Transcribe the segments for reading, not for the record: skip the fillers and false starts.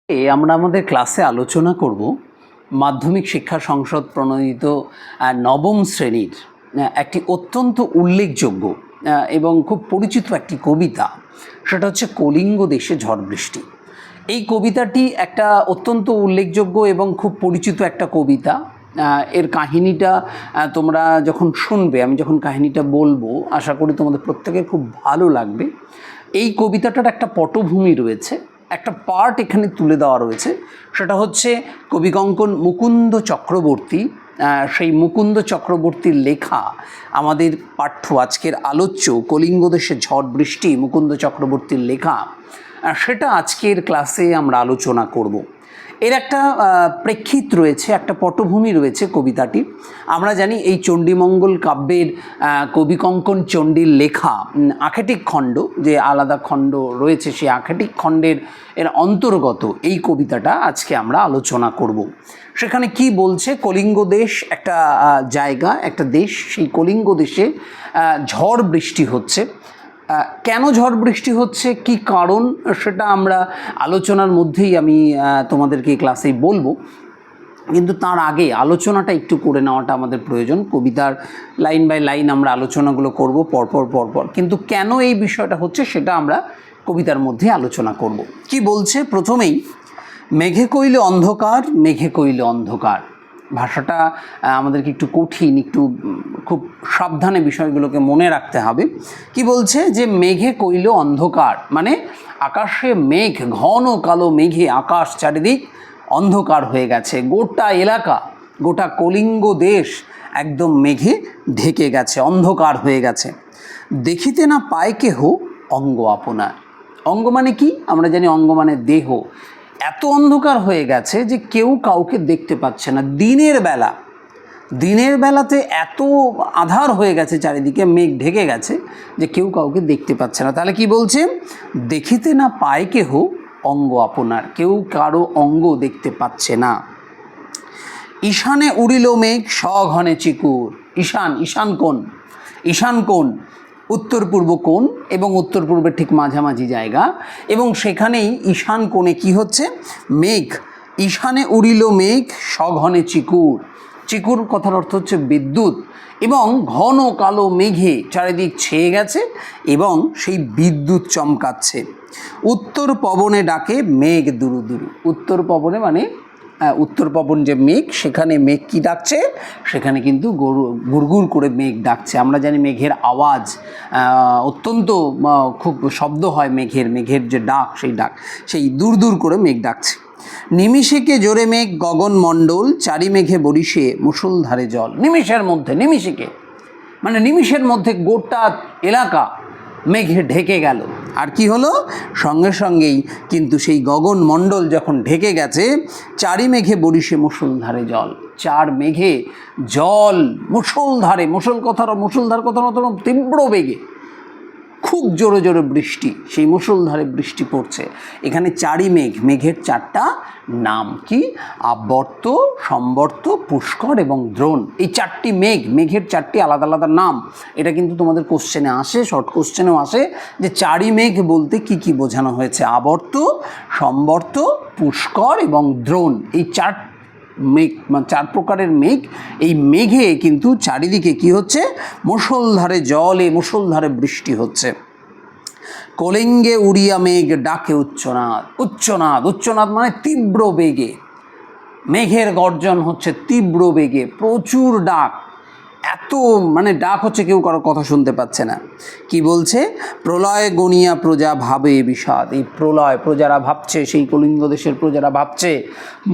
আমরা আমাদের ক্লাসে আলোচনা করব মাধ্যমিক শিক্ষা সংসদ প্রণোদিত নবম শ্রেণীর একটি অত্যন্ত উল্লেখযোগ্য এবং খুব পরিচিত একটি কবিতা। সেটা হচ্ছে কলিঙ্গ দেশে ঝড় বৃষ্টি। এই কবিতাটি একটা অত্যন্ত উল্লেখযোগ্য এবং খুব পরিচিত একটা কবিতা। এর কাহিনীটা তোমরা যখন শুনবে, আমি যখন কাহিনীটা বলবো, আশা করি তোমাদের প্রত্যেকের খুব ভালো লাগবে। এই কবিতাটার একটা পটভূমি রয়েছে, একটা পার্ট এখানে তুলে দেওয়া রয়েছে। সেটা হচ্ছে কবিকঙ্কন মুকুন্দ চক্রবর্তী, সেই মুকুন্দ চক্রবর্তীর লেখা আমাদের পাঠ্য, আজকের আলোচ্য কলিঙ্গ দেশে ঝড় বৃষ্টি, মুকুন্দ চক্রবর্তীর লেখা, সেটা আজকের ক্লাসে আমরা আলোচনা করব। এর একটা প্রেক্ষিত রয়েছে, একটা পটভূমি রয়েছে কবিতাটি। আমরা জানি এই চণ্ডীমঙ্গল কাব্যের কবিকঙ্কন চণ্ডীর লেখা আখেটিক খণ্ড, যে আলাদা খণ্ড রয়েছে, সেই আখেটিক খণ্ডের এর অন্তর্গত এই কবিতাটা আজকে আমরা আলোচনা করব। সেখানে কি বলছে, কলিঙ্গ দেশ একটা জায়গা, একটা দেশ, সেই কলিঙ্গ দেশে ঝড় বৃষ্টি হচ্ছে। কেন ঝড় বৃষ্টি হচ্ছে, কি কারণ, সেটা আমরা আলোচনার মধ্যেই আমি তোমাদেরকে এই ক্লাসেই বলবো। কিন্তু তার আগে আলোচনাটা একটু করে নেওয়াটা আমাদের প্রয়োজন। কবিতার লাইন বাই লাইন আমরা আলোচনাগুলো করব পরপর, কিন্তু কেন এই বিষয়টা হচ্ছে সেটা আমরা কবিতার মধ্যে আলোচনা করব। কি বলছে প্রথমেই, মেঘে কইলে অন্ধকার, মেঘে কইলে অন্ধকার। ভাষাটা আমাদেরকে একটু কঠিন, একটু খুব সাবধানে বিষয়গুলোকে মনে রাখতে হবে। কি বলছে, যে মেঘে কইল অন্ধকার, মানে আকাশে মেঘ, ঘন কালো মেঘে আকাশ চারিদিক অন্ধকার হয়ে গেছে। গোটা এলাকা, গোটা কলিঙ্গ দেশ একদম মেঘে ঢেকে গেছে, অন্ধকার হয়ে গেছে। দেখিতে না পায় কেহ অঙ্গ আপনার। অঙ্গ মানে কি? আমরা জানি অঙ্গ মানে দেহ। এত অন্ধকার হয়ে গেছে যে কেউ কাউকে দেখতে পাচ্ছে না। দিনের বেলাতে এত আধার হয়ে গেছে, চারিদিকে মেঘ ঢেকে গেছে যে কেউ কাউকে দেখতে পাচ্ছে না। তাহলে কি বলছে, দেখিতে না পায় কেহ অঙ্গ আপনার, কেউ কারো অঙ্গ দেখতে পাচ্ছে না। ঈশানে উড়িল মেঘ সঘনে চিকুর। ঈশান কোণ উত্তর পূর্ব কোণ, এবং উত্তর পূর্বের ঠিক মাঝামাঝি জায়গা, এবং সেখানেই ঈশান কোণে কি হচ্ছে, মেঘ। ঈশানে উড়িল মেঘ সঘনে চিকুর। চিকুর কথার অর্থ হচ্ছে বিদ্যুৎ, এবং ঘন কালো মেঘে চারিদিক ছেয়ে গেছে এবং সেই বিদ্যুৎ চমকাচ্ছে। উত্তর পবনে ডাকে মেঘ দুরু দুরু। উত্তর পবনে মানে উত্তর পবন যে মেঘ, সেখানে মেঘ কি ডাকছে, সেখানে কিন্তু গুড়গুড় করে মেঘ ডাকছে। আমরা জানি মেঘের আওয়াজ অত্যন্ত খুব শব্দ হয়, মেঘের যে ডাক, সেই দূর দূর করে মেঘ ডাকছে। নিমিষেকে জোরে মেঘ গগন মণ্ডল, চারি মেঘে বরিশে মুষলধারে জল। নিমিষের মধ্যে গোটা এলাকা মেঘে ঢেকে গেল। আর কি হলো, সঙ্গে সঙ্গেই কিন্তু সেই গগন মণ্ডল যখন ঢেকে গেছে, চারি মেঘে বরিশে মুষলধারে জল। চার মেঘে জল মুষলধারে, মুষলধার কথার মতো তীব্র বেগে, খুব জোরে জোরে বৃষ্টি, সেই মুষলধারে বৃষ্টি পড়ছে। এখানে চারি মেঘ, মেঘের চারটা নাম কি, আবর্ত, সম্বর্ত, পুষ্কর এবং দ্রোণ। এই চারটি মেঘের চারটি আলাদা আলাদা নাম। এটা কিন্তু তোমাদের কোশ্চেনে আসে, শর্ট কোশ্চেনেও আসে, যে চারি মেঘ বলতে কি কি বোঝানো হয়েছে। আবর্ত, সম্বর্ত, পুষ্কর এবং দ্রোণ, এই মেঘ, মানে চার প্রকারের মেঘ। এই মেঘে কিন্তু চারিদিকে কি হচ্ছে, মুষলধারে জলে, মুষলধারে বৃষ্টি হচ্ছে। কলিঙ্গে উড়িয়া মেঘ ডাকে উচ্চনাদ মানে তীব্র বেগে। মেঘের গর্জন হচ্ছে তীব্র বেগে, প্রচুর ডাক, এত মানে ডাক হচ্ছে, কেউ কারো কথা শুনতে পাচ্ছে না। কি বলছে, প্রলয় গণিয়া প্রজা ভাবে বিষাদ। এই প্রলয়, প্রজারা ভাবছে, সেই কলিঙ্গ দেশের প্রজারা ভাবছে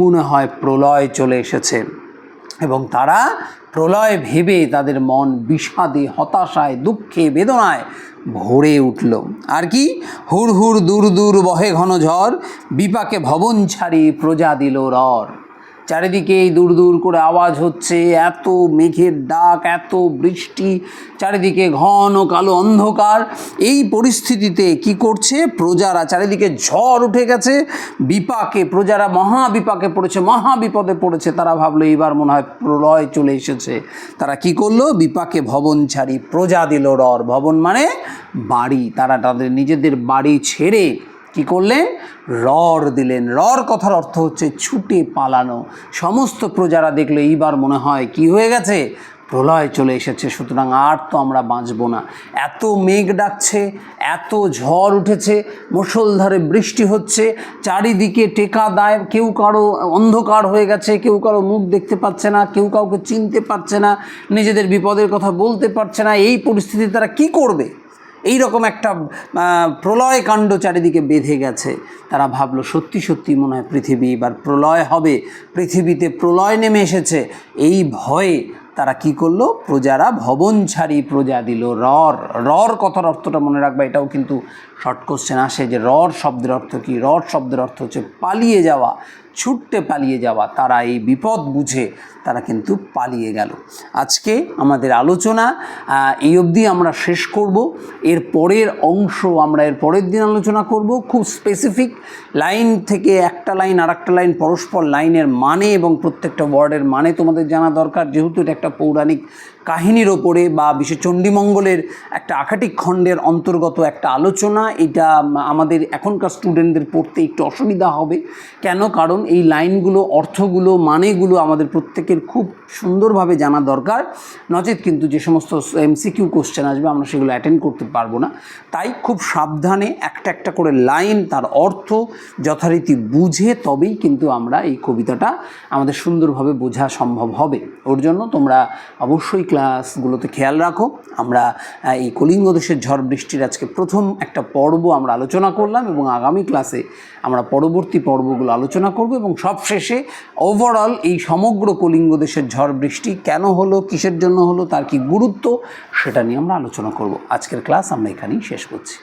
মনে হয় প্রলয় চলে এসেছে, এবং তারা প্রলয় ভেবে তাদের মন বিষাদে, হতাশায়, দুঃখে, বেদনায় ভরে উঠল। আর কি, হুড় হুড় দূর দূর বহে ঘন ঝড়, বিপাকে ভবন ছাড়ি প্রজা দিল রর। চারিদিকে দূর দূর করে আওয়াজ হচ্ছে, এত মেঘের ডাক, এত বৃষ্টি, চারিদিকে ঘন কালো অন্ধকার। এই পরিস্থিতিতে কি করছে, প্রজারা, চারিদিকে ঝড় উঠে গেছে, বিপাকে, প্রজারা মহাবিপাকে পড়েছে, মহাবিপদে পড়েছে। তারা ভাবলো এবার মনে হয় প্রলয় চলে এসেছে। তারা কি করলো, বিপাকে ভবন ছাড়ি প্রজা দিল রর। ভবন মানে বাড়ি, তারা তাদের নিজেদের বাড়ি ছেড়ে কি করলেন? রর দিলেন। রর কথার অর্থ হচ্ছে ছুটে পালানো। সমস্ত প্রজারা দেখলো এইবার মনে হয় কি হয়ে গেছে, প্রলয় চলে এসেছে, সুতরাং আর তো আমরা বাঁচব না। এত মেঘ ডাকছে, এত ঝড় উঠেছে, মুষলধারে বৃষ্টি হচ্ছে, চারিদিকে টেকা দায়, কেউ কারো অন্ধকার হয়ে গেছে, কেউ কারো মুখ দেখতে পাচ্ছে না, কেউ কাউকে চিনতে পারছে না, নিজেদের বিপদের কথা বলতে পারছে না। এই পরিস্থিতিতে তারা কী করবে? এই রকম একটা প্রলয় কাণ্ড চারিদিকে বেঁধে গেছে। তারা ভাবলো সত্যি সত্যি মনে হয় পৃথিবী এবার প্রলয় হবে, পৃথিবীতে প্রলয় নেমে এসেছে। এই ভয়ে তারা কি করলো? প্রজারা ভবন ছাড়ি প্রজা দিল। রর, রর কথার অর্থটা মনে রাখবা, এটাও কিন্তু শর্ট কোশ্চেন আসে যে রর শব্দের অর্থ কী। রর শব্দের অর্থ হচ্ছে পালিয়ে যাওয়া, ছুটতে পালিয়ে যাওয়া। তারা এই বিপদ বুঝে তারা কিন্তু পালিয়ে গেল। আজকে আমাদের আলোচনা এই অবধি আমরা শেষ করব। এর পরের অংশ আমরা এর পরের দিন আলোচনা করব। খুব স্পেসিফিক লাইন থেকে একটা লাইন আর একটা লাইন পরস্পর লাইনের মানে এবং প্রত্যেকটা ওয়ার্ডের মানে তোমাদের জানা দরকার, যেহেতু এটা একটা পৌরাণিক কাহিনীর ওপরে বা বিশেষ চণ্ডীমঙ্গলের একটা আখাটিক খণ্ডের অন্তর্গত একটা আলোচনা। এটা আমাদের এখনকার স্টুডেন্টদের পড়তে একটু অসুবিধা হবে। কেন? কারণ এই লাইনগুলো, অর্থগুলো, মানেগুলো আমাদের প্রত্যেকের খুব সুন্দরভাবে জানা দরকার, নচেত কিন্তু যে সমস্ত এমসিকিউ কোশ্চেন আসবে আমরা সেগুলো অ্যাটেন্ড করতে পারবো না। তাই খুব সাবধানে একটা একটা করে লাইন, তার অর্থ যথারীতি বুঝে তবেই কিন্তু আমরা এই কবিতাটা আমাদের সুন্দরভাবে বোঝা সম্ভব হবে। ওর জন্য তোমরা অবশ্যই ক্লাসগুলোতে খেয়াল রাখো। আমরা এই কলিঙ্গ দেশের ঝড় বৃষ্টির আজকে প্রথম একটা পর্ব আমরা আলোচনা করলাম এবং আগামী ক্লাসে আমরা পরবর্তী পর্বগুলো আলোচনা করব এবং সবশেষে ওভারঅল এই সমগ্র কলিঙ্গ দেশের ঝড় বৃষ্টি কেন হলো, কিসের জন্য হলো, তার কি গুরুত্ব, সেটা নিয়ে আমরা আলোচনা করব। আজকের ক্লাস আমরা এখানেই শেষ করছি।